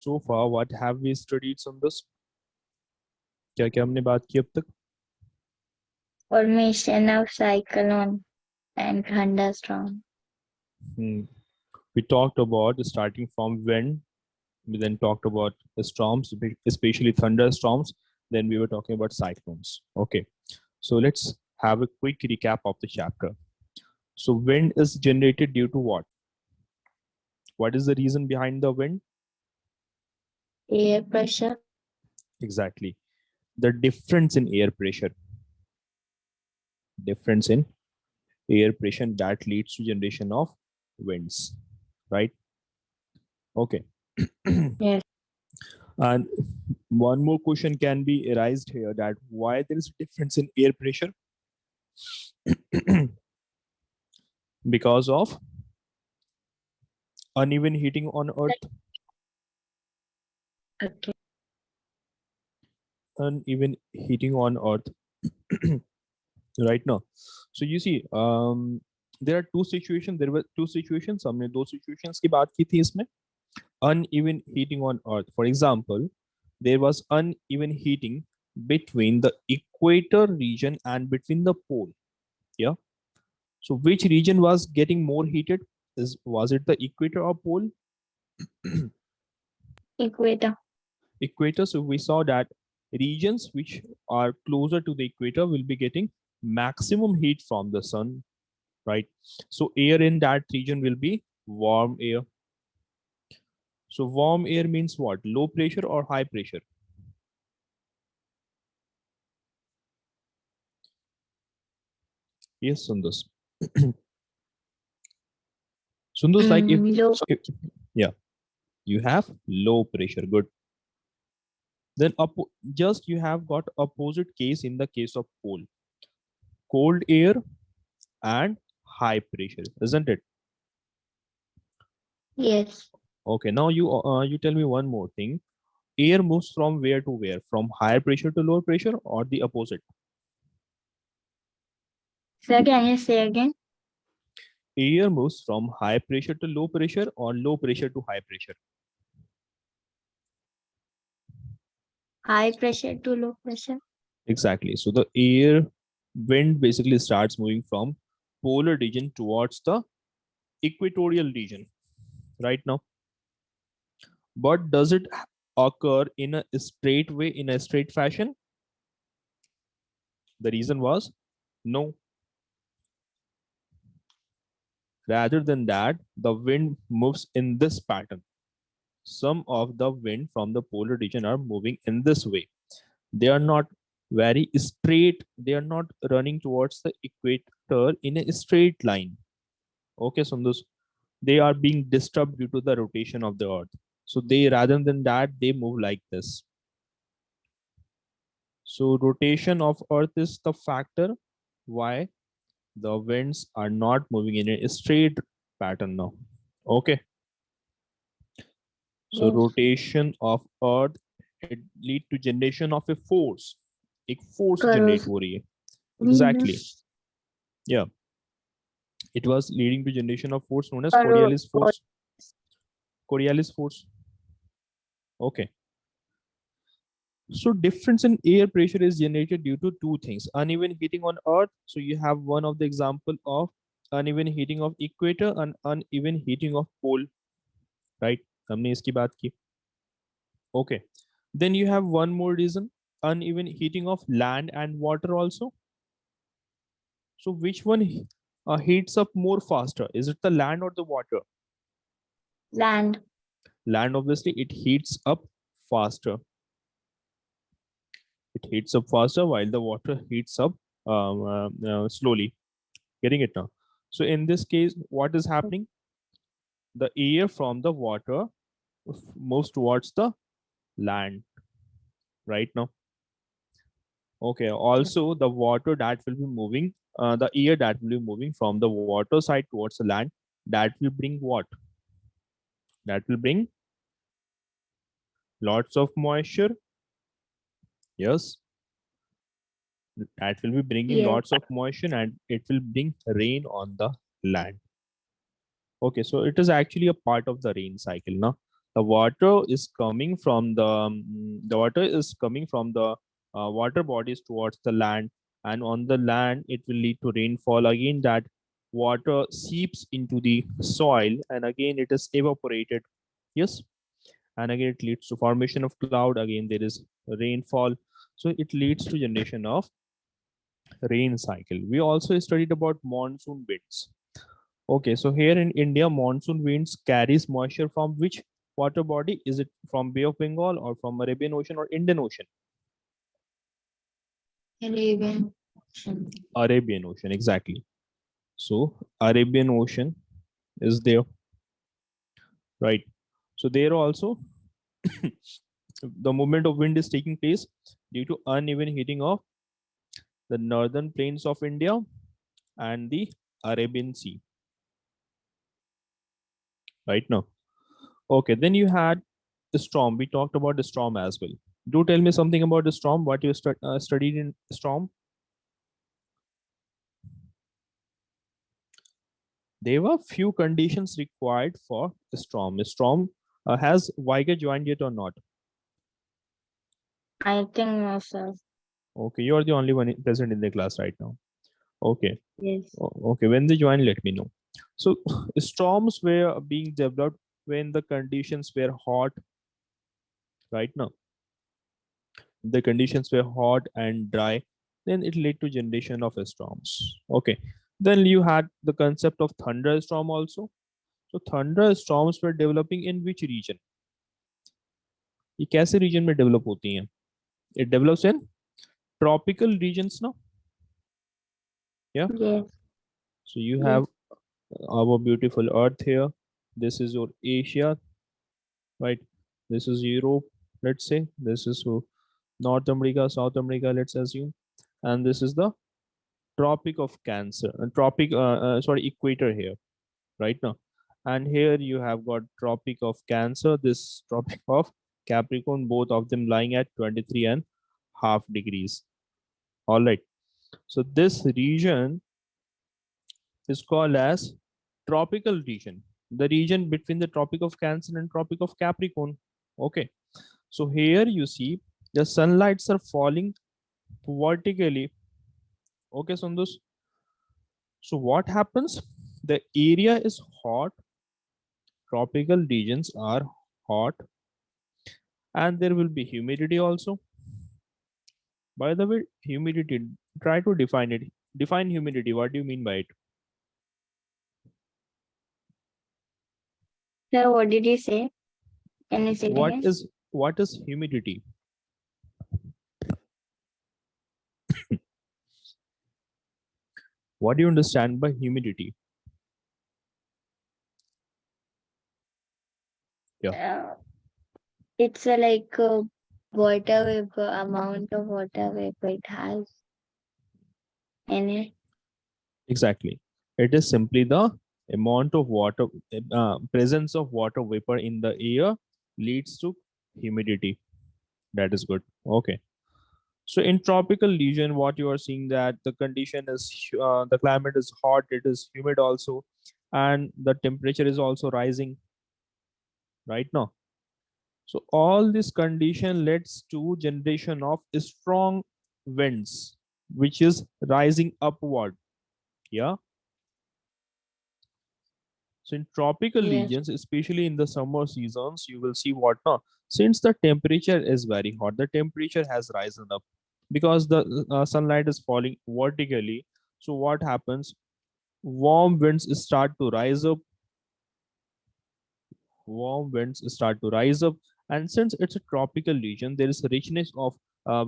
So far, what have we studied on this? क्या क्या हमने बात की अब तक? Formation of cyclone and thunderstorm. We talked about starting from wind. We then talked about the storms, especially thunderstorms. Then we were talking about cyclones. Okay, so let's have a quick recap of the chapter. So wind is generated due to what? What is the reason behind the wind? Air pressure. Exactly. The difference in air pressure. Difference in air pressure that leads to generation of winds, right? Okay. Yes. And one more question can be arised here, that why there is a difference in air pressure? Because of uneven heating on earth. Okay. Uneven heating on earth. Right now, so you see, there are two situations. There were two situations. हमने दो situations की बात की थी इसमें. Uneven heating on earth, for example, there was uneven heating between the equator region and between the pole. Yeah, so which region was getting more heated? Was it the equator or pole? Equator. Equator. So we saw that regions which are closer to the equator will be getting maximum heat from the sun, right? So air in that region will be warm air. So warm air means what? Low pressure or high pressure? Yes, Sundus. Sundus, like Low. yeah, you have low pressure. Good. Then just you have got opposite case in the case of pole. Cold air and high pressure, isn't it? Yes. Okay, now you tell me one more thing. Air moves from where to where? From higher pressure to lower pressure, or the opposite? Sir, can you say again? Air moves from high pressure to low pressure or low pressure to high pressure? High pressure to low pressure. Exactly. So the air wind basically starts moving from polar region towards the equatorial region right now. But does it occur in a straight way, in a straight fashion? The reason was no. Rather than that, the wind moves in this pattern. Some of the wind from the polar region are moving in this way. They are not very straight. They are not running towards the equator in a straight line. Okay, Sundus. They are being disturbed due to the rotation of the earth. So they, rather than that, they move like this. So rotation of earth is the factor why the winds are not moving in a straight pattern now. Okay. So Yes. rotation of earth, it lead to generation of a force. एक force generate Corrosive. हो रही है. Exactly. Yeah. It was leading to generation of force known as Coriolis force. Coriolis force. Okay. So difference in air pressure is generated due to two things. Uneven heating on earth. So you have one of the example of uneven heating of equator and uneven heating of pole. Right? हमने इसकी बात की. Okay. Then you have one more reason. Uneven heating of land and water also. So which one heats up more faster? Is it the land or the water? Land. Land, obviously, it heats up faster. It heats up faster while the water heats up slowly. Getting it now? So in this case, what is happening? The air from the water moves towards the land right now. Okay. Also, the water that will be moving, the air that will be moving from the water side towards the land, that will bring what? That will bring lots of moisture. Yes. That will be bringing Yes. lots of moisture and it will bring rain on the land. Okay, so it is actually a part of the rain cycle. Now, The water is coming from the water is coming from the water bodies towards the land, and on the land it will lead to rainfall. Again, that water seeps into the soil, and again it is evaporated. Yes, and again it leads to formation of cloud. Again there is rainfall, so it leads to generation of rain cycle. We also studied about monsoon winds. Okay, so here in India, monsoon winds carries moisture from which water body? Is it from Bay of Bengal or from Arabian Ocean or Indian Ocean? Arabian. Arabian Ocean, exactly. So Arabian Ocean is there, right? So there also the movement of wind is taking place due to uneven heating of the northern plains of India and the Arabian Sea, right now. Okay, then you had the storm. We talked about the storm as well. Do tell me something about the storm. What you studied in storm? There were few conditions required for a storm. A storm has Viger joined yet or not? I think no, sir. Okay, you are the only one present in the class right now. Okay, Yes. okay. When they join, let me know. So storms were being developed when the conditions were hot. Right now, the conditions were hot and dry. Then it led to generation of storms. Okay. Then you had the concept of thunderstorm also. So thunderstorms were developing in which region? ये कैसे region में develop होती हैं? It develops in tropical regions now. Yeah. Yes. So you Yes. have our beautiful Earth here. This is your Asia, right? This is Europe. Let's say this is North America, South America. Let's assume, and this is the Tropic of Cancer, sorry, equator here, right now. And here you have got Tropic of Cancer, this Tropic of Capricorn, both of them lying at 23.5 degrees. All right. So this region is called as tropical region, the region between the Tropic of Cancer and Tropic of Capricorn. Okay. So here you see the sunlights are falling vertically. Okay, Sundus. So what happens? The area is hot, tropical regions are hot, and there will be humidity also. By the way, humidity, try to define it. Define humidity. What do you mean by it? Sir, what did you say? Can you say it What again? is humidity? What do you understand by humidity? Yeah, It's like water vapor, amount of water vapor it has in it. exactly. It is simply the amount of water, presence of water vapor in the air leads to humidity. That is good. Okay. So in tropical region, what you are seeing that the condition is the climate is hot, it is humid also, and the temperature is also rising right now. So all this condition leads to generation of strong winds, which is rising upward. Yeah. So in tropical Yes. regions, especially in the summer seasons, you will see what now. Since the temperature is very hot, the temperature has risen up because the sunlight is falling vertically. So what happens? Warm winds start to rise up. Warm winds start to rise up, and since it's a tropical region, there is a richness of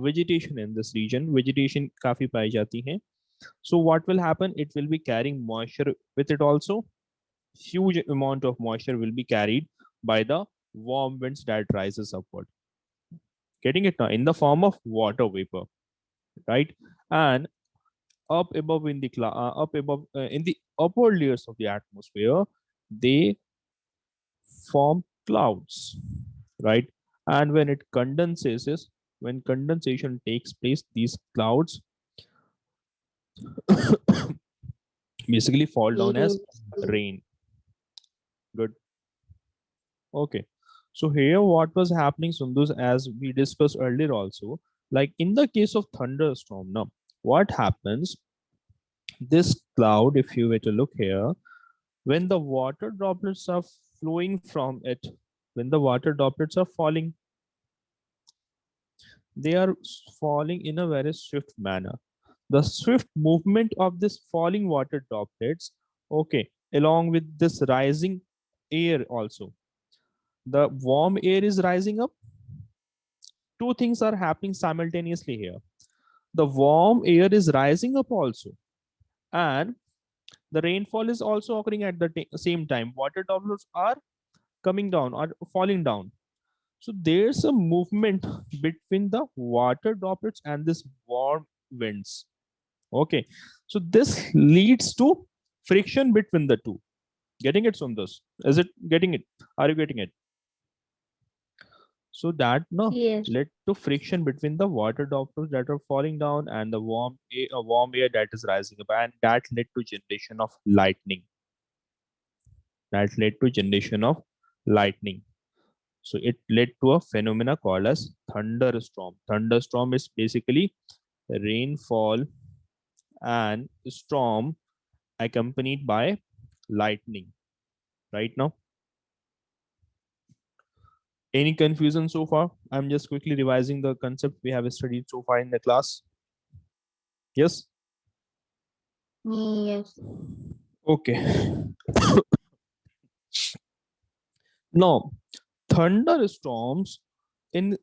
vegetation in this region. Vegetation काफी पाई जाती है. So what will happen? It will be carrying moisture with it also. Huge amount of moisture will be carried by the warm winds that rises upward. Getting it now in the form of water vapor, right? And up above in the up above in the upper layers of the atmosphere, they form clouds, right? And when it condenses, when condensation takes place, these clouds basically fall down as Yes. rain. Good. Okay. So here what was happening, Sundus, as we discussed earlier also, like in the case of thunderstorm, now what happens, this cloud, if you were to look here, when the water droplets are flowing from it, when the water droplets are falling, they are falling in a very swift manner. The swift movement of this falling water droplets, okay, along with this rising air also, the warm air is rising up. Two things are happening simultaneously here. The warm air is rising up also, and the rainfall is also occurring at the same time. Water droplets are coming down or falling down. So there's a movement between the water droplets and this warm winds. Okay. So this leads to friction between the two. Getting it, Sundus? Is it getting it? Are you getting it? So that no Yes. led to friction between the water droplets that are falling down and the warm air that is rising up, and that led to generation of lightning. That led to generation of lightning. So it led to a phenomena called as thunderstorm. Thunderstorm is basically rainfall and storm accompanied by lightning. Right now, any confusion so far? I'm just quickly revising the concept we have studied so far in the class. Yes. Yes. Okay. Now, thunderstorms in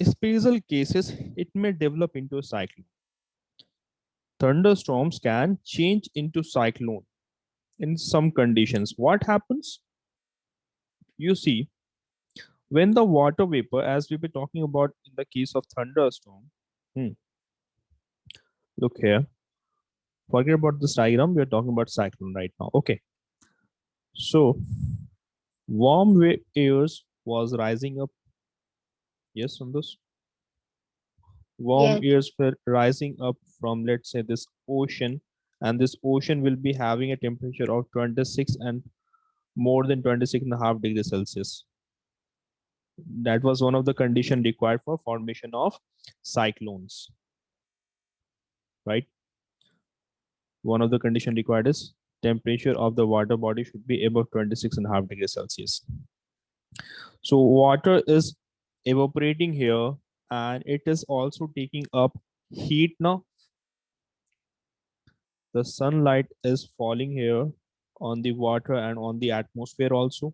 special cases it may develop into a cyclone. Thunderstorms can change into cyclone in some conditions. What happens? You see, when the water vapor, as we were talking about in the case of thunderstorm, look here, forget about this diagram, we are talking about cyclone right now. Okay, so warm airs was rising up. Yes, on this warm Yes. airs were rising up from, let's say, this ocean, and this ocean will be having a temperature of 26 and more than 26.5 degrees Celsius. That was one of the condition required for formation of cyclones, right? One of the condition required is temperature of the water body should be above 26.5 degrees Celsius. So water is evaporating here, and it is also taking up heat now. The sunlight is falling here on the water and on the atmosphere also.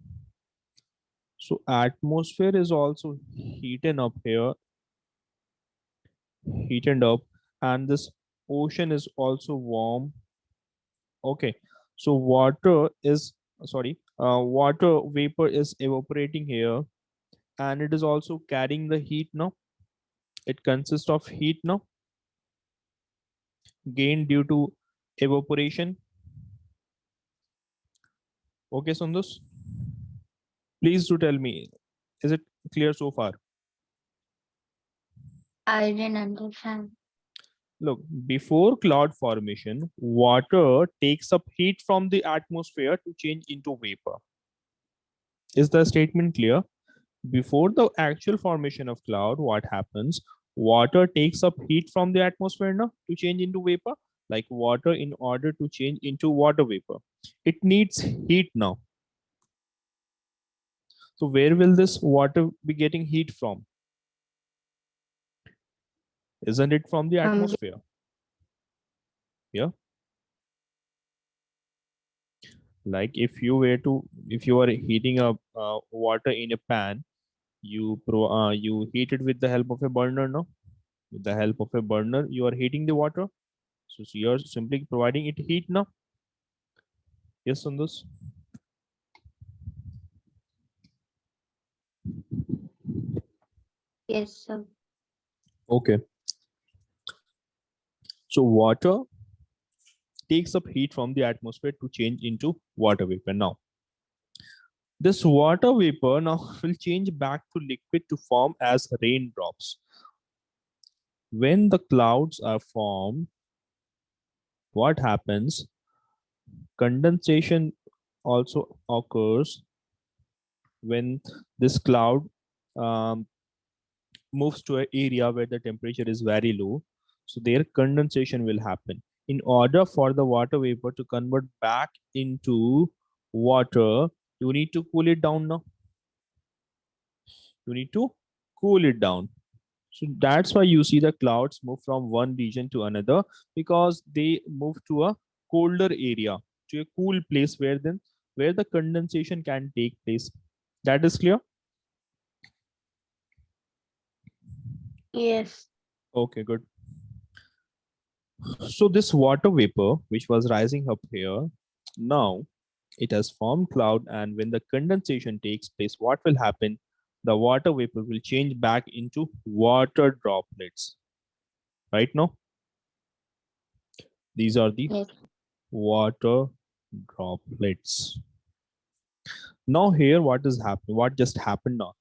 So atmosphere is also heated up here, heated up, and this ocean is also warm. Okay, so water vapor is evaporating here, and it is also carrying the heat now. It consists of heat now gained due to evaporation. Okay, Sundus, please do tell me, is it clear so far? I didn't understand. Look, before cloud formation, water takes up heat from the atmosphere to change into vapor. Is the statement clear? Before the actual formation of cloud, what happens? Water takes up heat from the atmosphere now to change into vapor. Like water, in order to change into water vapor, it needs heat now. So where will this water be getting heat from? Isn't it from the From atmosphere? Yeah. Like if you are heating up water in a pan, you heat it with the help of a burner, no? With the help of a burner, you are heating the water. So you're simply providing it heat now. Yes, Sundus. yes, sir. Okay. So water takes up heat from the atmosphere to change into water vapor. Now, this water vapor now will change back to liquid to form as raindrops. When the clouds are formed, what happens? Condensation also occurs, when this cloud um, moves to an area where the temperature is very low, so their condensation will happen. In order for the water vapor to convert back into water, you need to cool it down now. You need to cool it down. So that's why you see the clouds move from one region to another, because they move to a colder area, to a cool place where the condensation can take place. That is clear? Yes. Okay, good. So this water vapor which was rising up here, now it has formed cloud, and when the condensation takes place, what will happen? The water vapor will change back into water droplets. Right now, these are the Yes. water droplets. Now here, what is happening? What just happened now?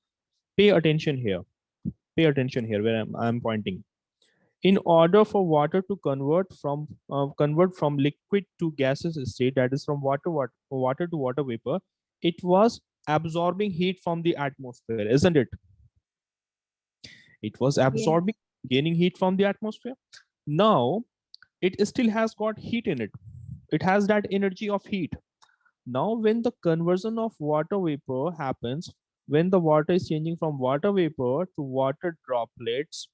Pay attention here. Pay attention here where I'm pointing. In order for water to convert from liquid to gaseous state, that is from water to water vapor, it was absorbing heat from the atmosphere, isn't it? It was Yes. absorbing, gaining heat from the atmosphere. Now it still has got heat in it. It has that energy of heat. Now when the conversion of water vapor happens, when the water is changing from water vapor to water droplets,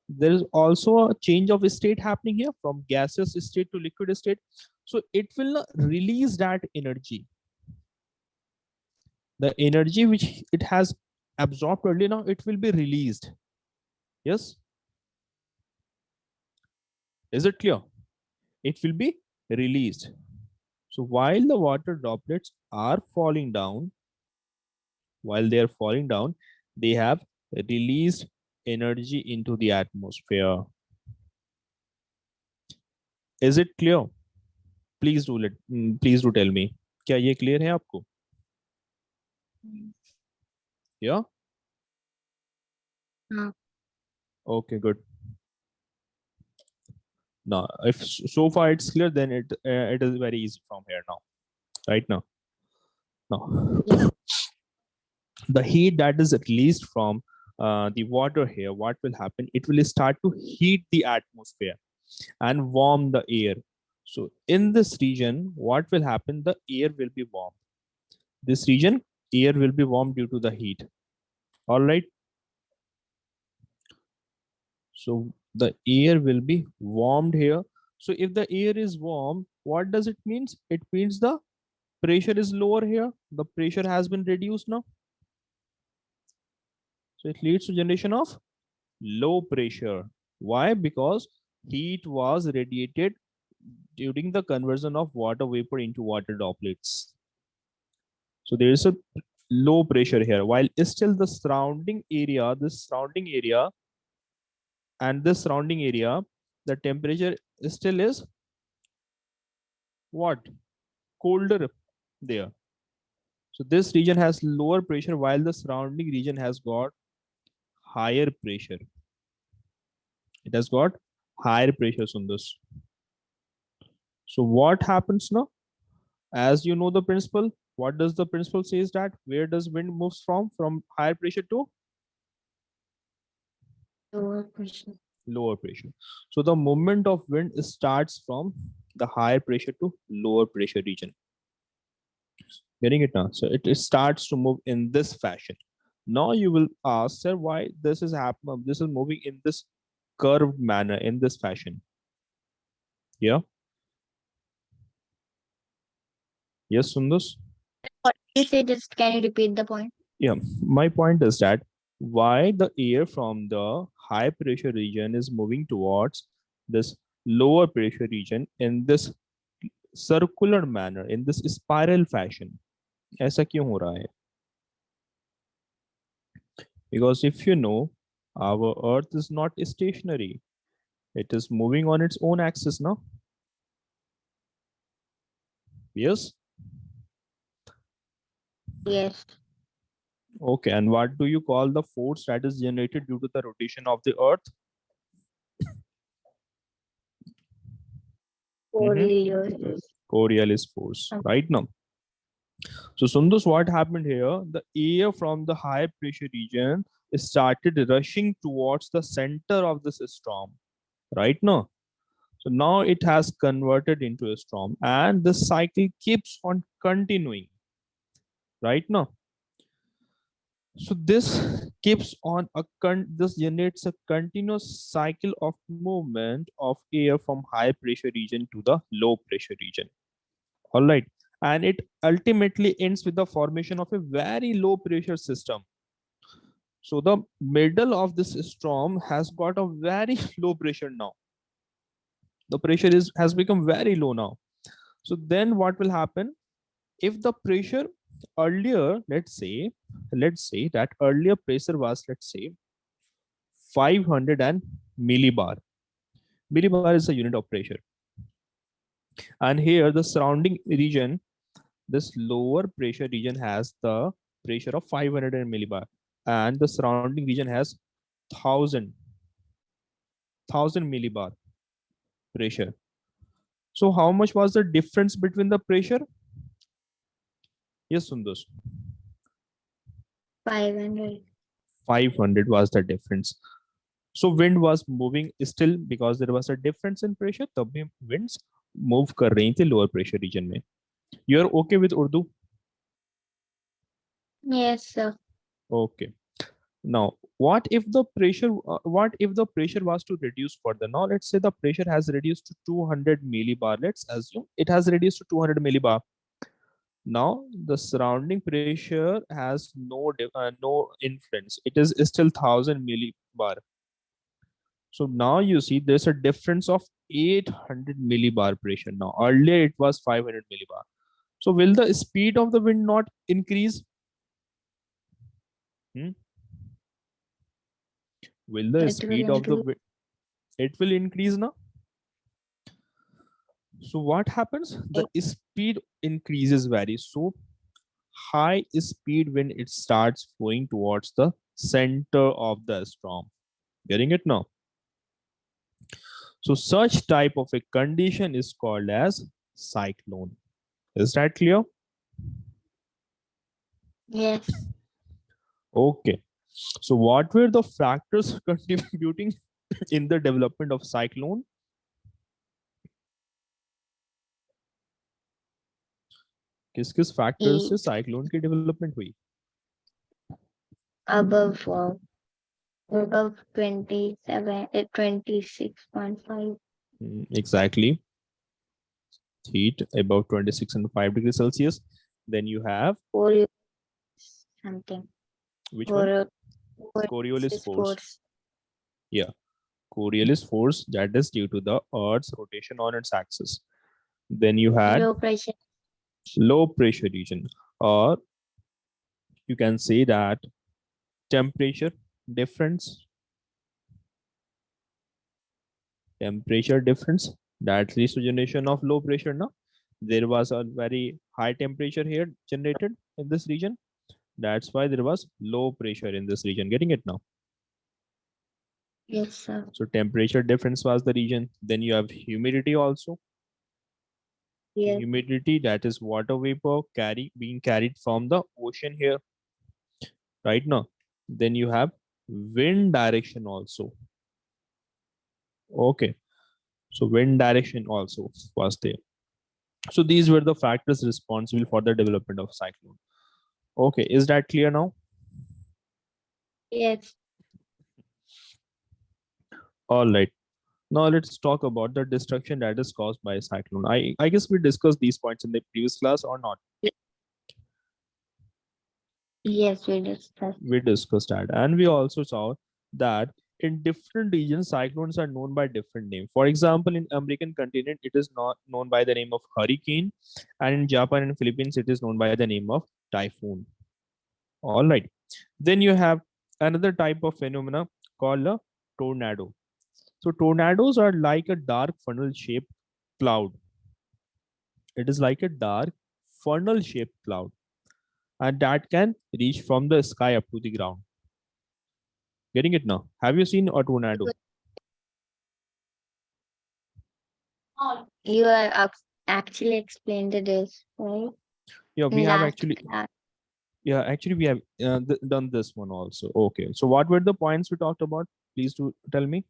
there is also a change of state happening here from gaseous state to liquid state. So it will release that energy, the energy which it has absorbed earlier. Now it will be released. Yes, is it clear? It will be released. So while the water droplets are falling down, while they are falling down, they have released energy into the atmosphere. Is it clear? Please do tell me, क्या ये clear है आपको? Yeah. हाँ. Okay, good. Now, if so far it's clear, then it is very easy from here now. Right now, now Yes. the heat that is released from the water here, what will happen? It will start to heat the atmosphere and warm the air. So in this region, what will happen? The air will be warm. This region, air will be warm due to the heat. All right. So the air will be warmed here. So if the air is warm, what does it means? It means the pressure is lower here. The pressure has been reduced now. So it leads to generation of low pressure. Why? Because heat was radiated during the conversion of water vapor into water droplets. So there is a low pressure here, while still the surrounding area, this surrounding area, the temperature still is what? Colder there. So this region has lower pressure while the surrounding region has got higher pressure. It has got higher pressures on this. So what happens now? As you know the principle, what does the principle says that where does wind moves from? From higher pressure to Lower pressure. lower pressure. So the movement of wind starts from the higher pressure to lower pressure region. Getting it now? So it starts to move in this fashion. Now you will ask, sir, why this is happening? This is moving in this curved manner, in this fashion. Yeah. Yes, Sundus. What you say? Just can you repeat the point? Yeah. My point is that why the air from the high pressure region is moving towards this lower pressure region in this circular manner, in this spiral fashion. ऐसा क्यों हो रहा है? Because if you know, our earth is not stationary. It is moving on its own axis now. Yes. Yes. Okay. And what do you call the force that is generated due to the rotation of the earth? Mhm. Coriolis. Coriolis force. Right now. So Sundus, what happened here? The air from the high pressure region started rushing towards the center of this storm. Right now. So now it has converted into a storm and the cycle keeps on continuing. Right now. So this keeps on this generates a continuous cycle of movement of air from high pressure region to the low pressure region. All right. And it ultimately ends with the formation of a very low pressure system. So the middle of this storm has got a very low pressure now. The pressure is has become very low now. So then what will happen if the pressure earlier, let's say that earlier pressure was, let's say, 500 and millibar. Millibar is a unit of pressure. And here the surrounding region, this lower pressure region has the pressure of 500 millibar, and the surrounding region has 1000 millibar pressure. So how much was the difference between the pressure? Yes, Sundar. 500. 500 was the difference. So wind was moving still because there was a difference in pressure. तब भी winds move कर रही थी lower pressure region में. You are okay with Urdu? Yes, sir. Okay. Now, what if the pressure was to reduce further? Now, let's say the pressure has reduced to 200 millibar. Let's assume it has reduced to 200 millibar. Now, the surrounding pressure has no influence. It is still 1000 millibar. So now you see there's a difference of 800 millibar pressure. Now, earlier it was 500 millibar. So will the speed of the wind not increase? Hmm? Will the It will speed of the increase. wind, it will increase now? So what happens? The speed increases very. So high speed when it starts flowing towards the center of the storm. Getting it now? So such type of a condition is called as cyclone. Is that clear? Yes. Okay. So what were the factors contributing in the development of cyclone? किस किस factor से Heat cyclone की development हुई? above above 27, 26.5. Exactly. Heat above 26.5 degrees Celsius. Then you have Or something. which one? Or Coriolis force. force. Yeah. Coriolis force, that is due to the Earth's rotation on its axis. Then you had Low pressure. low pressure region, or you can say that temperature difference. Temperature difference that leads to generation of low pressure. Now, there was a very high temperature here generated in this region. That's why there was low pressure in this region. Getting it now? Yes, sir. So temperature difference was the region. Then you have humidity also. Yes. Humidity, that is water vapor being carried from the ocean here right now. Then you have wind direction also. Okay, so wind direction also was there. So these were the factors responsible for the development of cyclone. Okay, is that clear now? Yes. All right. Now let's talk about the destruction that is caused by a cyclone. I guess we discussed these points in the previous class or not? Yes, we discussed. We discussed that, and we also saw that in different regions cyclones are known by different names. For example, in American continent it is not known by the name of hurricane, and in Japan and Philippines it is known by the name of typhoon. All right. Then you have another type of phenomena called a tornado. So tornadoes are like a dark funnel shaped cloud. It is like a dark funnel shaped cloud, and that can reach from the sky up to the ground. Getting it now? Have you seen a tornado? You are actually explained this, right? Yeah, we In have last actually, class. yeah, actually we have done this one also. Okay, so what were the points we talked about? Please do tell me.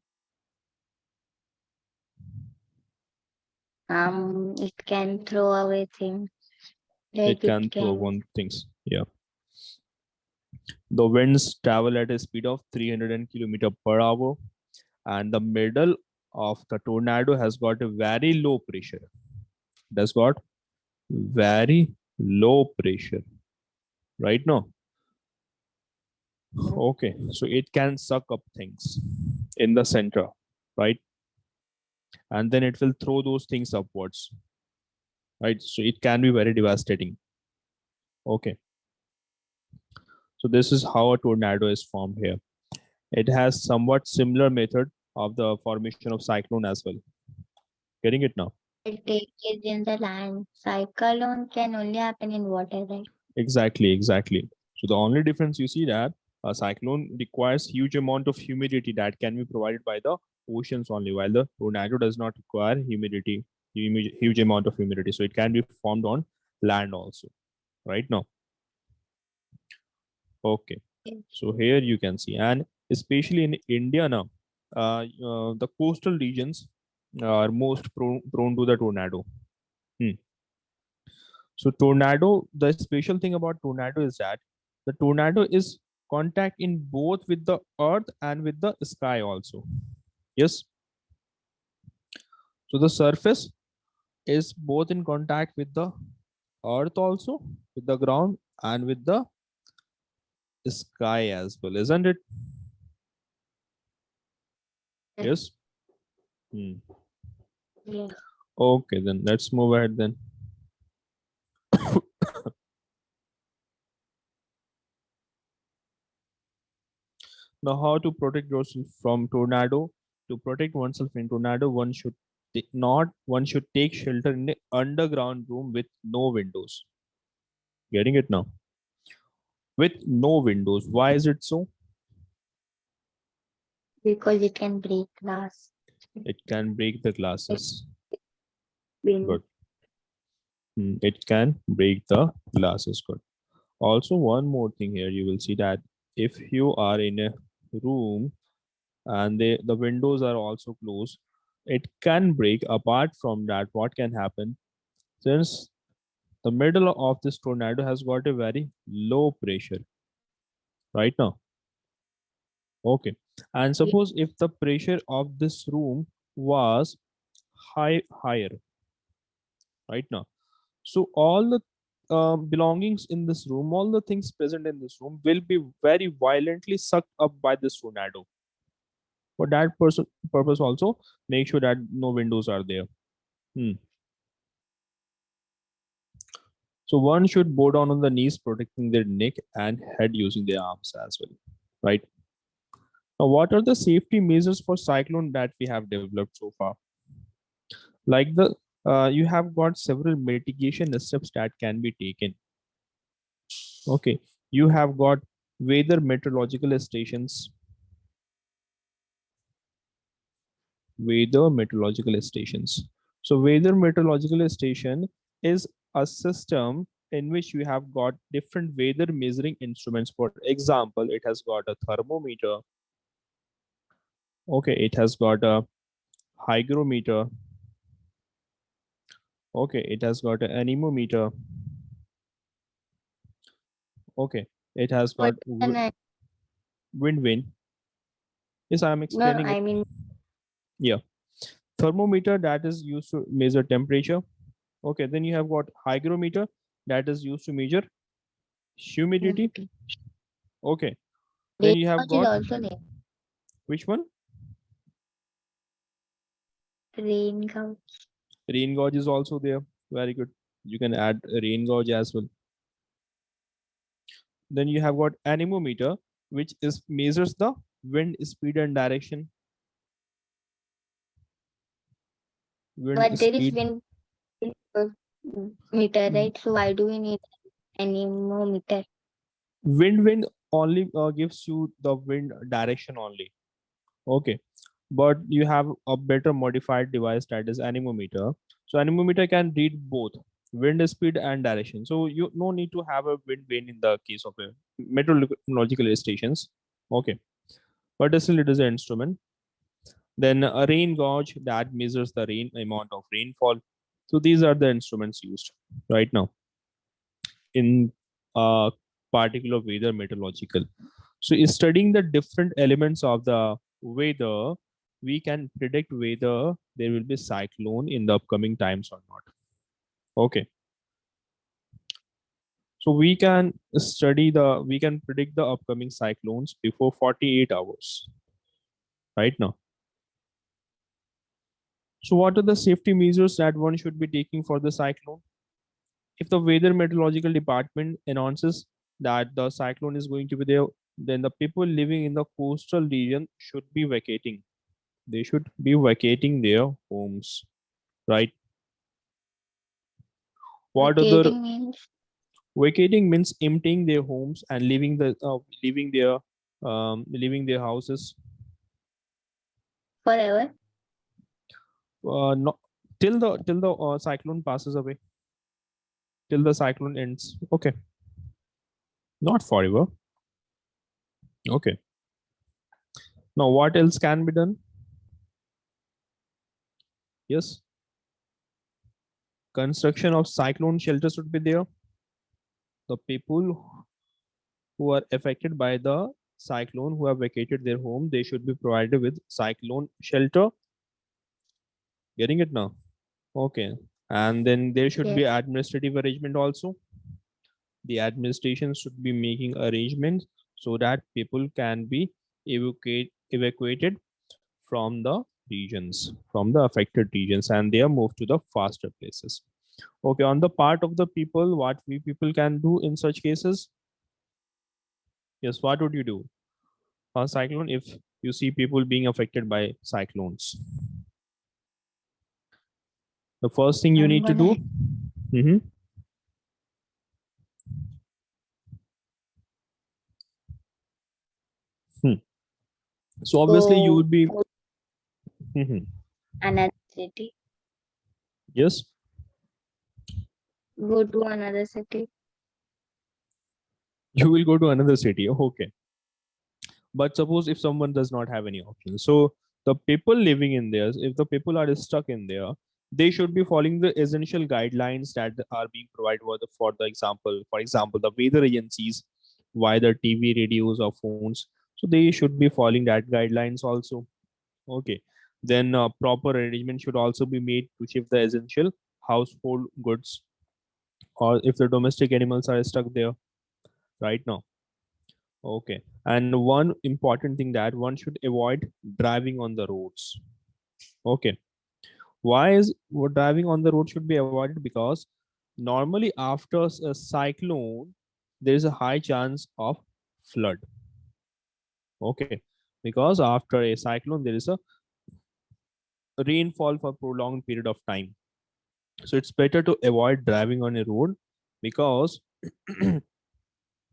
It can throw away things. It Like it can throw can. one things. Yeah. The winds travel at a speed of 300 kilometer per hour, and the middle of the tornado has got a very low pressure. It has got very low pressure, right now. Okay, so it can suck up things in the center, right? And then it will throw those things upwards, right? So it can be very devastating. Okay, so this is how a tornado is formed here. It has somewhat similar method of the formation of cyclone as well. Getting it now? It is in the land. Cyclone can only happen in water, right? Exactly, exactly. So the only difference you see that a cyclone requires huge amount of humidity that can be provided by the oceans only, while the tornado does not require humidity, huge amount of humidity. So it can be formed on land also, right now. Okay. Yes. So here you can see, and especially in India now, the coastal regions are most prone to the tornado. Hmm. So tornado, the special thing about tornado is that the tornado is contact in both with the earth and with the sky also. Yes. So the surface is both in contact with the earth also, with the ground and with the sky as well, isn't it? Yes. Hmm. Yes. Okay, then let's move ahead then. Now, how to protect yourself from tornado? To protect oneself in tornado, one should take shelter in an underground room with no windows. Getting it now? With no windows. Why is it so? Because it can break glass. It can break the It glasses. wind. Good. It can break the glasses. Good. Also, one more thing here, you will see that if you are in a room and the windows are also closed, it can break. Apart from that, what can happen? Since the middle of this tornado has got a very low pressure right now. Okay. And Yes. suppose if the pressure of this room was higher right now. So all the belongings in this room, all the things present in this room will be very violently sucked up by this tornado. For that purpose also, make sure that no windows are there. Hmm. So one should bow down on the knees, protecting their neck and head using their arms as well. Right. Now, what are the safety measures for cyclone that we have developed so far? Like you have got several mitigation steps that can be taken. Okay, you have got weather meteorological stations. Weather meteorological stations. So weather meteorological station is a system in which you have got different weather measuring instruments. For example, it has got a thermometer. Okay, it has got a hygrometer. Okay, it has got an anemometer. Okay, it has What got can I? wind vane. Yes, I am No, explaining it. I mean, Yeah, thermometer that is used to measure temperature. Okay, then you have got hygrometer that is used to measure humidity. humidity. Okay, then you have Rainfall is got also there. which one? Rain gauge. Rain gauge is also there. Very good. You can add a rain gauge as well. Then you have got anemometer, which is measures the wind speed and direction. Wind But there is speed. wind uh, meter, right? So why do we need any more meter? Wind only gives you the wind direction only. Okay, but you have a better modified device that is anemometer. So anemometer can read both wind speed and direction. So you no need to have a wind vane in the case of a meteorological stations. Okay, but still it is an instrument. Then a rain gauge that measures the rain amount of rainfall. So these are the instruments used right now in a particular weather meteorological. So studying the different elements of the weather, we can predict whether there will be cyclone in the upcoming times or not. Okay. So we can predict the upcoming cyclones before 48 hours right now. So what are the safety measures that one should be taking for the cyclone? If the weather meteorological department announces that the cyclone is going to be there, then the people living in the coastal region should be vacating. They should be vacating their homes, right? What other Vacating means vacating means emptying their homes and leaving their houses. forever. No, till the cyclone passes away, till the cyclone ends. Okay, not forever. Okay. Now, what else can be done? Yes, construction of cyclone shelters should be there. The people who are affected by the cyclone who have vacated their home, they should be provided with cyclone shelter. Getting it now? Okay. And then there should be Yes. administrative arrangement also. The administration should be making arrangements so that people can be evacuated from the regions, from the affected regions, and they are moved to the faster places. Okay, on the part of the people, what we people can do in such cases? Yes, what would you do? A cyclone, if you see people being affected by cyclones, the first thing you I'm need to do. gonna Mhm. Hmm. So obviously you go would be. Mhm. another city. Yes, Go to another city. you will go to another city. Okay, but suppose if someone does not have any options, so the people living in there, if the people are stuck in there, they should be following the essential guidelines that are being provided for example the weather agencies via the TV, radios, or phones. So they should be following that guidelines also. Okay. Then proper arrangement should also be made to shift the essential household goods, or if the domestic animals are stuck there right now. Okay. And one important thing that one should avoid driving on the roads. Okay. Why is driving on the road should be avoided? Because normally after a cyclone, there is a high chance of flood. Okay. Because after a cyclone, there is a rainfall for prolonged period of time. So it's better to avoid driving on a road because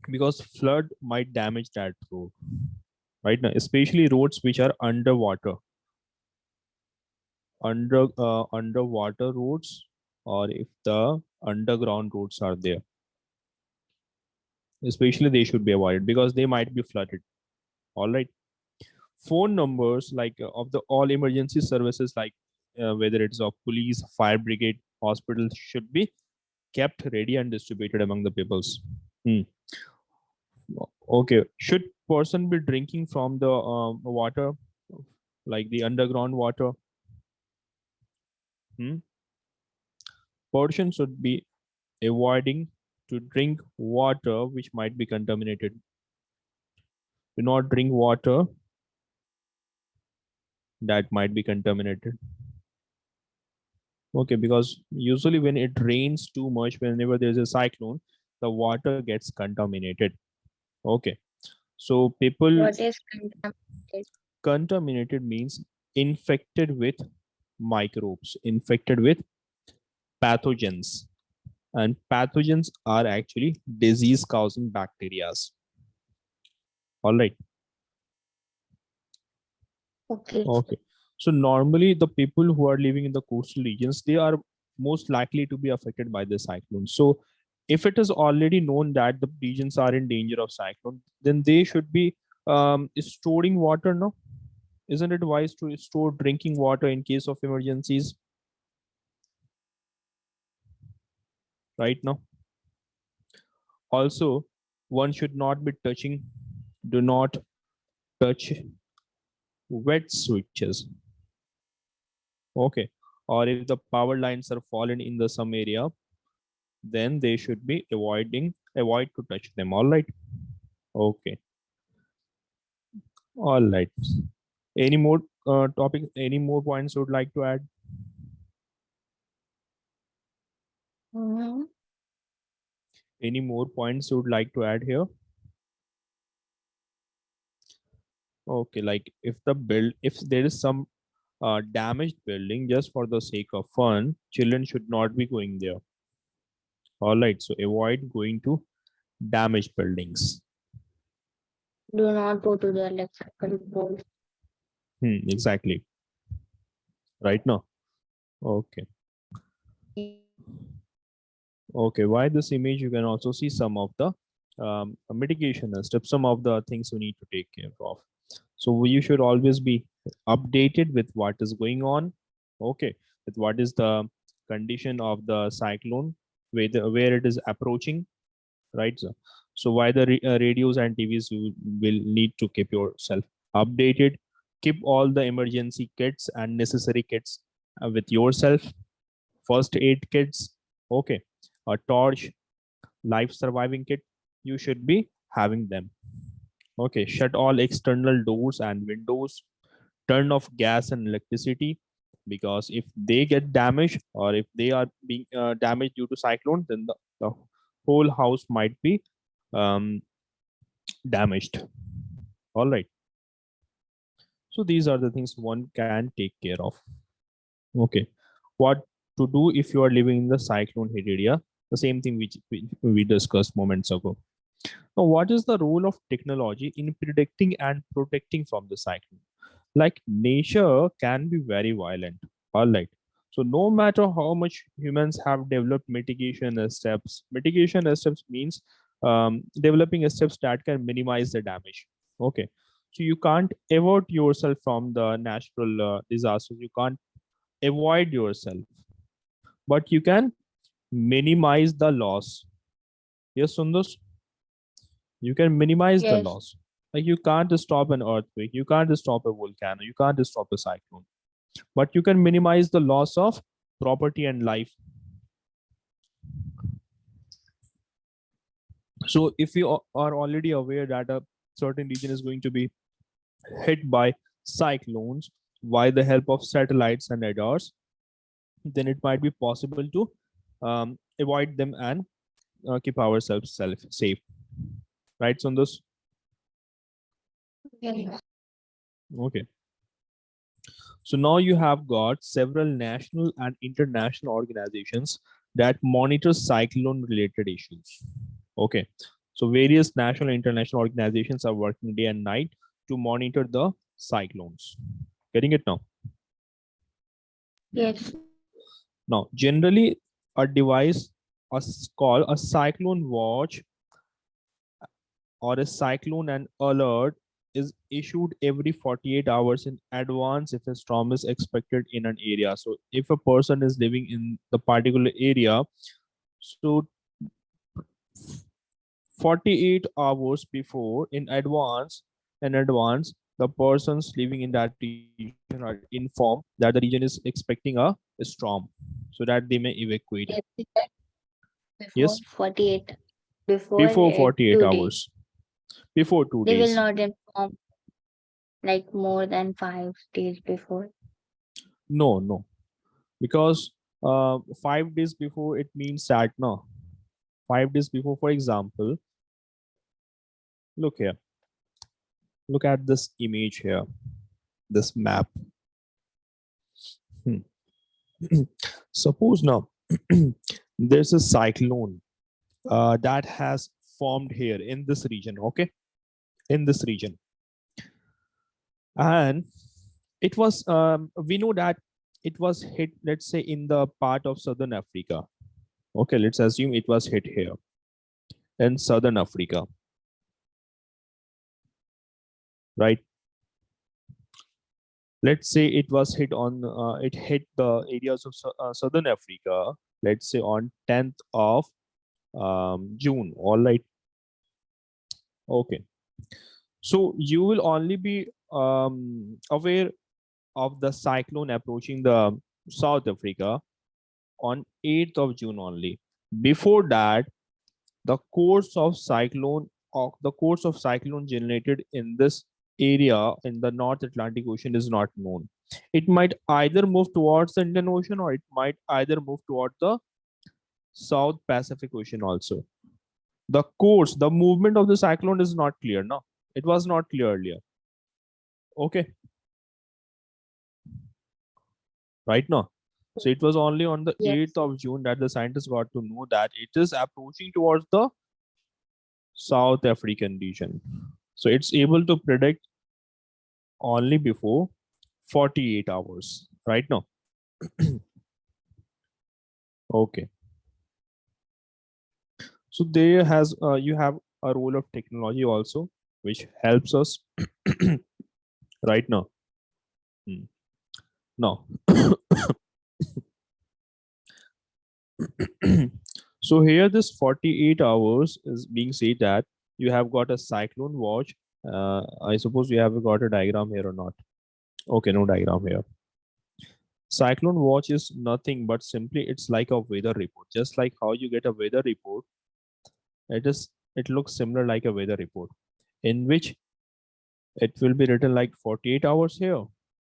because flood might damage that road right now, especially roads which are underwater, underwater roads, or if the underground roads are there, especially they should be avoided because they might be flooded. All right. Phone numbers like of the all emergency services, like whether it's of police, fire brigade, hospitals, should be kept ready and distributed among the peoples. Hmm. Okay. Should person be drinking from the water, like the underground water? Hmm? Person should be avoiding to drink water which might be contaminated. Do not drink water that might be contaminated. Okay, because usually when it rains too much, whenever there's a cyclone, the water gets contaminated. Okay, so people What is contaminated? contaminated means infected with microbes, infected with pathogens, and pathogens are actually disease causing bacteria. All right. Okay. Okay. So normally the people who are living in the coastal regions, they are most likely to be affected by the cyclone. So if it is already known that the regions are in danger of cyclone, then they should be storing water. No, isn't it wise to store drinking water in case of emergencies? Right now, also one should not be touching. Do not touch wet switches. Okay, or if the power lines are fallen in the some area, then they should be avoid to touch them. All right. Okay. All right. Any more topic, any more points you would like to add? Mm-hmm. Any more points you would like to add here? Okay, like if there is some damaged building, just for the sake of fun, children should not be going there. All right, so avoid going to damaged buildings. Do not go to the electrical pole. Exactly. Right now. Okay. Okay, why this image? You can also see some of the mitigation steps, some of the things you need to take care of. So you should always be updated with what is going on. Okay, with what is the condition of the cyclone, where it is approaching, right? So why the radios and TVs, you will need to keep yourself updated. Keep all the emergency kits and necessary kits with yourself. First aid kits, okay, a torch, life surviving kit, you should be having them. Okay, shut all external doors and windows, turn off gas and electricity, because if they get damaged or if they are being damaged due to cyclone, then the whole house might be um, damaged. All right, so these are the things one can take care of. Okay, what to do if you are living in the cyclone hit area? The same thing which we discussed moments ago. Now, what is the role of technology in predicting and protecting from the cyclone? Like, nature can be very violent. All right. So no matter how much humans have developed mitigation steps means developing steps that can minimize the damage. Okay. So you can't avert yourself from the natural disasters. You can't avoid yourself, but you can minimize the loss. Yes, Sundar, you can minimize the Yes. loss. Like, you can't stop an earthquake, you can't stop a volcano, you can't stop a cyclone, but you can minimize the loss of property and life. So if you are already aware that a certain region is going to be hit by cyclones by the help of satellites and radars, then it might be possible to avoid them and keep ourselves safe. Right, Sundus? Yes. Okay. So now you have got several national and international organizations that monitor cyclone related issues. Okay. So various national and international organizations are working day and night to monitor the cyclones. Getting it now? Yes. Now, generally, a device called a cyclone watch or a cyclone and alert is issued every 48 hours in advance if a storm is expected in an area. So if a person is living in the particular area, so 48 hours before in advance, the persons living in that region are informed that the region is expecting a storm, so that they may evacuate. Yes. Before Yes, 48. Before before 48 2 days. hours, before two They will days. not inform like more than 5 days before. No, no, because 5 days before, it means that no, 5 days before, for example, look here, look at this image here, this map. Hmm. Suppose now there's a cyclone that has formed here in this region. Okay, in this region, and it was we know that it was hit, let's say, in the part of Southern Africa. Okay, let's assume it was hit here in Southern Africa, right? Let's say it was hit on, it hit the areas of Southern Africa, let's say on 10th of June, all right? Okay, so you will only be aware of the cyclone approaching the South Africa on 8th of June only. Before that, the course of cyclone generated in this area in the North Atlantic Ocean is not known. It might either move towards the Indian Ocean, or it might either move toward the South Pacific Ocean also. The course, the movement of the cyclone is not clear now. It was not clear earlier. Okay, right now. So it was only on the Yes. 8th of June that the scientists got to know that it is approaching towards the South African region. So it's able to predict only before 48 hours, right now. Okay. So there has you have a role of technology also, which helps us right now. Now, so here this 48 hours is being said that you have got a cyclone watch. I suppose you have got a diagram here or not. Okay, no diagram here. Cyclone watch is nothing but simply it's like a weather report. Just like how you get a weather report, it looks similar like a weather report, in which it will be written like 48 hours here.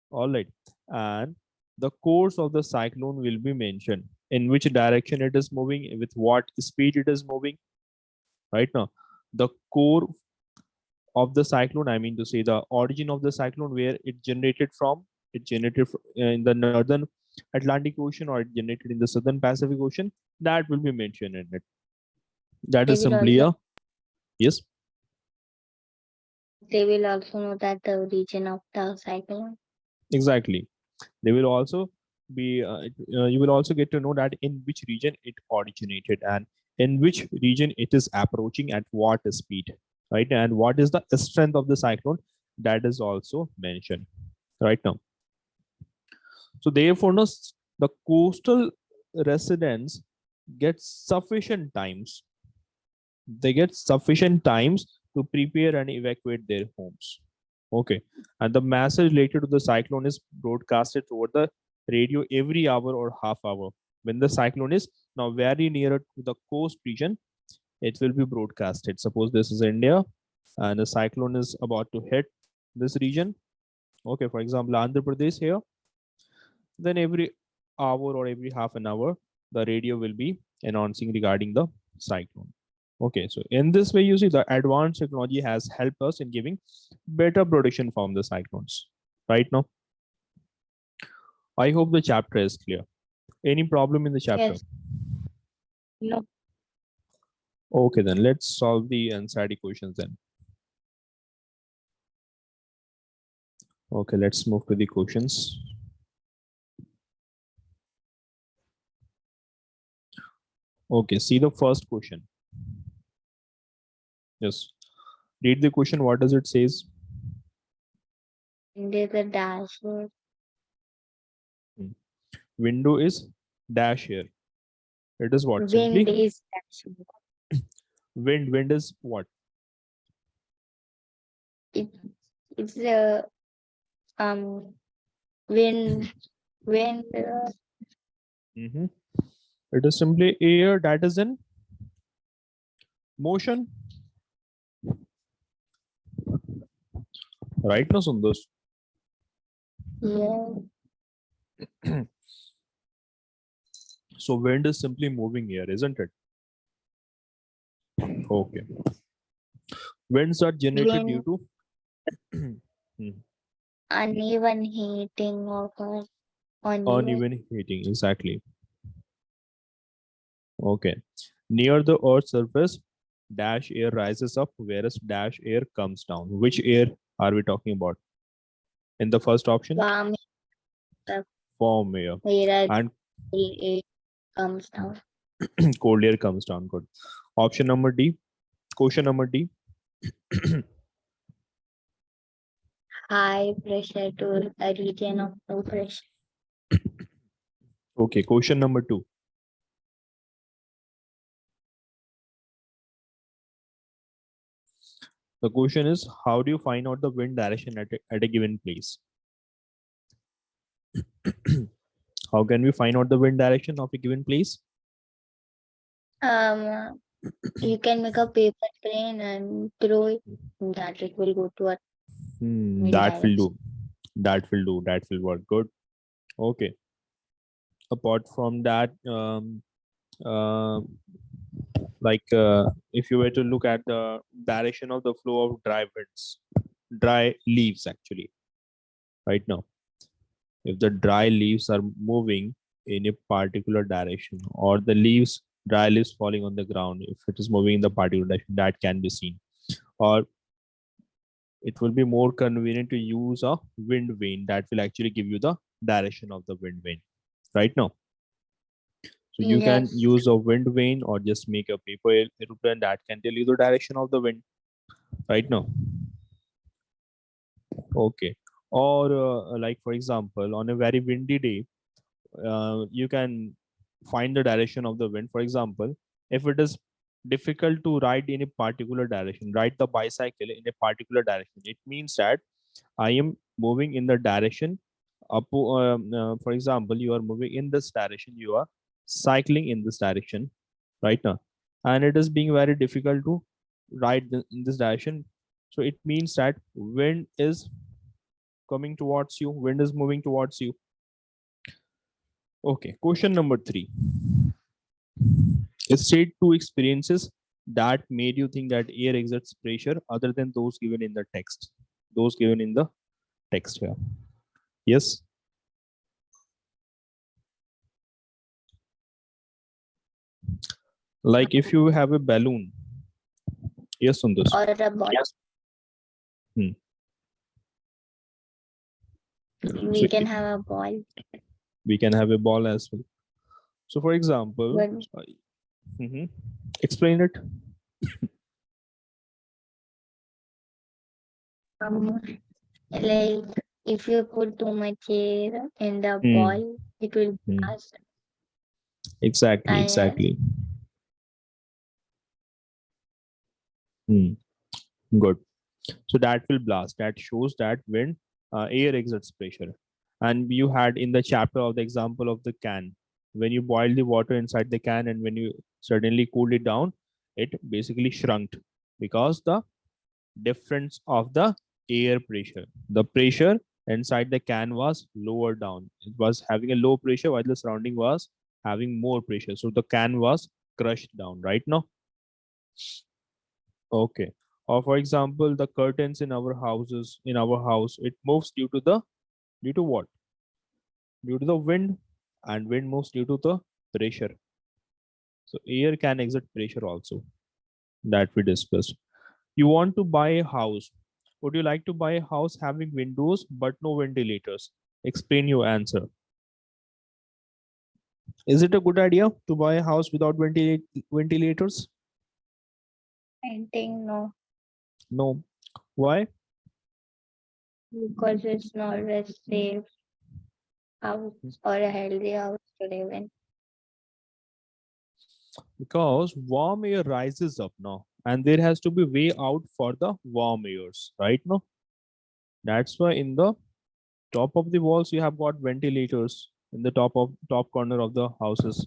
All right. And the course of the cyclone will be mentioned, in which direction it is moving, with what speed it is moving. Right now, the core of the cyclone, I mean to say the origin of the cyclone, where it generated from, in the northern Atlantic Ocean, or it generated in the southern Pacific Ocean, that will be mentioned in it. That They is will simply also a, yes, they will also know that the region of the cyclone. exactly. They will also be you will also get to know that in which region it originated, and in which region it is approaching at what speed, right? And what is the strength of the cyclone, that is also mentioned right now. So therefore, no, the coastal residents get sufficient times. They get sufficient times to prepare and evacuate their homes. Okay. And the message related to the cyclone is broadcasted over the radio every hour or half hour. When the cyclone is now very near to the coast region, it will be broadcasted. Suppose this is India and the cyclone is about to hit this region. Okay, for example, Andhra Pradesh here. Then every hour or every half an hour, the radio will be announcing regarding the cyclone. Okay, so in this way, you see the advanced technology has helped us in giving better protection from the cyclones. Right now, I hope the chapter is clear. Any problem in the chapter? Yes. No. Okay, then let's solve the anxiety questions then. Okay, let's move to the questions. Okay, see the first question. Yes. Read the question. What does it says? There's a dashboard. Window is dash here. It is what? Wind Simply is dashboard. wind. Wind is what? It, it's a wind wind It is simply air that is in motion. Right now, Sundar. yeah. So wind is simply moving air, isn't it? Okay. Winds are generated due Wind to uneven heating of uneven. uneven heating. Exactly. Okay. Near the Earth's surface, dash air rises up, whereas dash air comes down. Which air are we talking about? In the first option? Warm stuff. warm air, Whereas and it comes down. cold air comes down. Good. Option number D. Question number D. High pressure to a region of low pressure. Okay. Question number 2. The question is, how do you find out the wind direction at a given place? How can we find out the wind direction of a given place? You can make a paper plane and throw it. That it will go to a wind That will direction. do. That will do. That will work. Good. Okay. Apart from that, uh, if you were to look at the direction of the flow of dry winds, dry leaves actually, right now, if the dry leaves are moving in a particular direction, or the leaves, dry leaves falling on the ground, if it is moving in the particular direction, that can be seen. Or it will be more convenient to use a wind vane that will actually give you the direction of the wind vane right now. So you can Yes. use a wind vane or just make a paper aeroplane that can tell you the direction of the wind right now. Okay. Or like for example, on a very windy day, you can find the direction of the wind. For example, if it is difficult to ride in a particular direction, ride the bicycle in a particular direction, it means that I am moving in the direction for example, you are moving in this direction, you are cycling in this direction right now, and it is being very difficult to ride in this direction. So it means that wind is coming towards you, wind is moving towards you. Okay, question number 3. State 2 experiences that made you think that air exerts pressure other than those given in the text. Those given in the text here. Yes. Like if you have a balloon. Yes, on this. Or a ball. Yes. We So can have a ball. we can have a ball as well. So for example, explain it. Like if you put too much air in the ball, it will burst. Exactly, exactly. Good. So that will blast. That shows that when air exerts pressure. And you had in the chapter of the example of the can, when you boil the water inside the can and when you suddenly cool it down, it basically shrunk because the difference of the air pressure. The pressure inside the can was lower down. It was having a low pressure while the surrounding was having more pressure. So the can was crushed down, right now? Okay. Or for example, the curtains in our houses, in our house, it moves due to what? Due to the wind, and wind moves due to the pressure. So air can exert pressure also, that we discussed. You want to buy a house. Would you like to buy a house having windows but no ventilators? Explain your answer. Is it a good idea to buy a house without ventilators? I think no, No. Why? because it's not a safe house or a healthy house to live in. Because warm air rises up now, and there has to be way out for the warm airs, right? No, that's why in the top of the walls you have got ventilators in the top corner of the houses,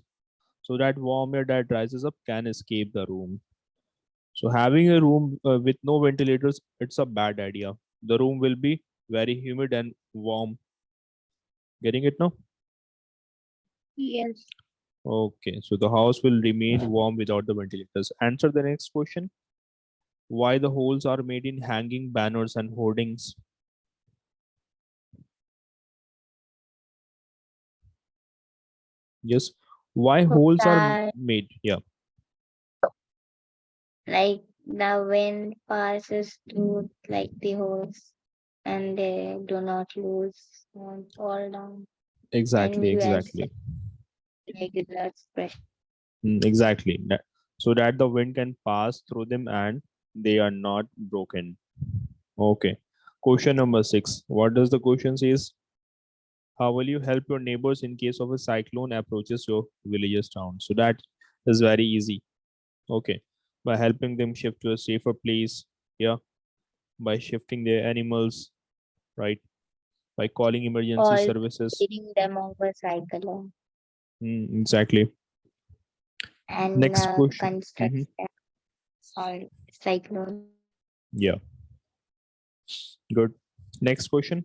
so that warm air that rises up can escape the room. So having a room with no ventilators, it's a bad idea. The room will be very humid and warm. Getting it now? Yes. Okay, so the house will remain warm without the ventilators. Answer the next question. Why the holes are made in hanging banners and hoardings? Yes. Why So holes are that made? Yeah. like the wind passes through like the holes and they do not lose, won't fall down. Exactly, and you have exactly. regular pressure. Exactly. So that the wind can pass through them and they are not broken. Okay. Question number 6. What does the question says? How will you help your neighbors in case of a cyclone approaches your village's town? So that is very easy. Okay. By helping them shift to a safer place. Yeah. By shifting their animals, right? By calling emergency Or services. leading them over cycle Exactly. and Next question. construction or cyclone. Yeah. Good. Next question.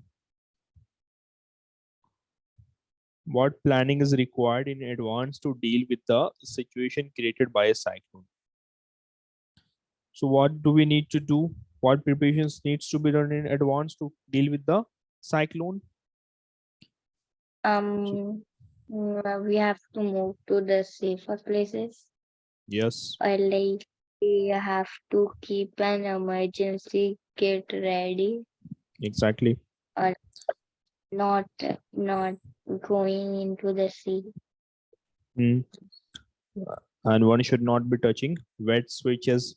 What planning is required in advance to deal with the situation created by a cyclone? So what do we need to do? What preparations needs to be done in advance to deal with the cyclone? So, We have to move to the safer places, yes, or like we have to keep an emergency kit ready, exactly. or not going into the sea. Mm. And one should not be touching wet switches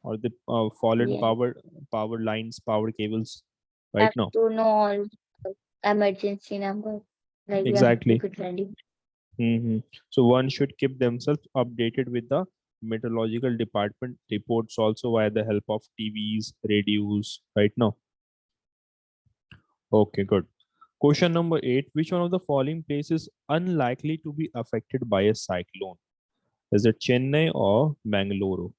or the fallen Yeah, power lines, power cables. Right have now, to know all the emergency number. Like we have to exactly. keep it ready. hmm So one should keep themselves updated with the meteorological department reports also via the help of TVs, radios. Right now. Okay, good. Question number 8. Which one of the following places unlikely to be affected by a cyclone? Is it Chennai or Bangalore?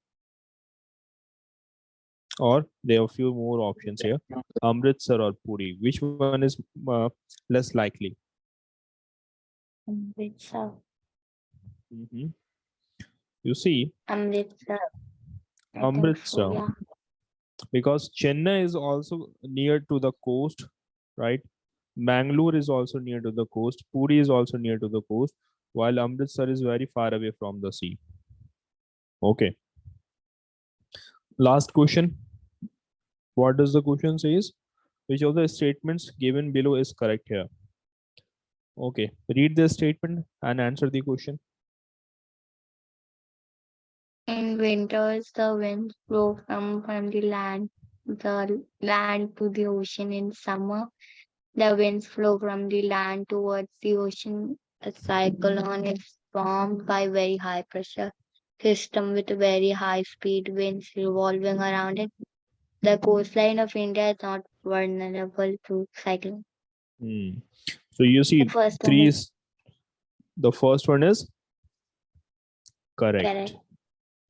Or there are a few more options here. Amritsar or Puri. Which one is uh, less likely? Amritsar. hmm You see, Amritsar. I think so. Amritsar, Yeah. because Chennai is also near to the coast, right? Bangalore is also near to the coast. Puri is also near to the coast, while Amritsar is very far away from the sea. Okay. Last question. What does the question says? Which of the statements given below is correct here? Okay. Read the statement and answer the question. In winters, the winds blow from the land to the ocean. In summer, the winds flow from the land towards the ocean. A cyclone is formed by very high pressure system with very high speed winds revolving around it. The coastline of India is not vulnerable to cyclone. Hmm. So you The see, first one three is is the first one is correct. correct.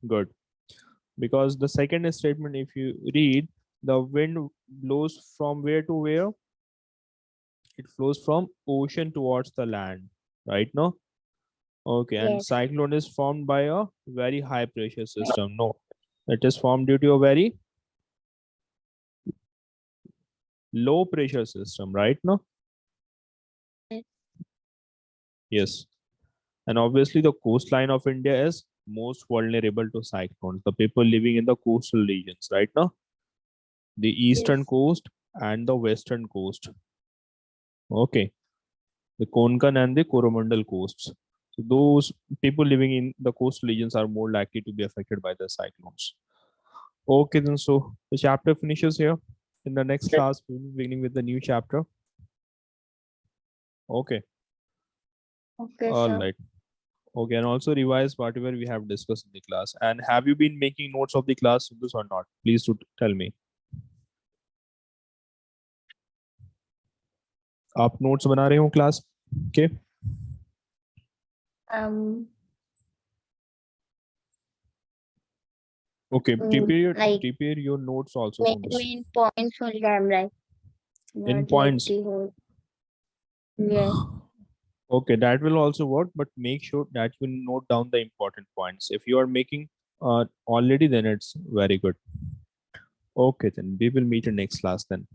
Good. Because the second statement, if you read, the wind blows from where to where? It flows from ocean towards the land. Right now? Okay. And Yes, cyclone is formed by a very high pressure system. No. It is formed due to a very low pressure system, right now? yes, Yes. And obviously, the coastline of India is most vulnerable to cyclones. The people living in the coastal regions, right now, the eastern yes. coast and the western coast. Okay, the Konkan and the Coromandel coasts. So those people living in the coastal regions are more likely to be affected by the cyclones. Okay, then so the chapter finishes here. In the next class, we'll be beginning with the new chapter. Okay, Okay, all sir. right. Okay, and also revise whatever we have discussed in the class. And have you been making notes of the class this or not? Please do tell me. आप notes बना रहे हो class के? Um, Okay, like prepare your notes also for this. main points only I'm right, In not like points. the whole. Yes, Okay, that will also work, but make sure that you note down the important points. If you are making already, then it's very good. Okay, then we will meet in next class then.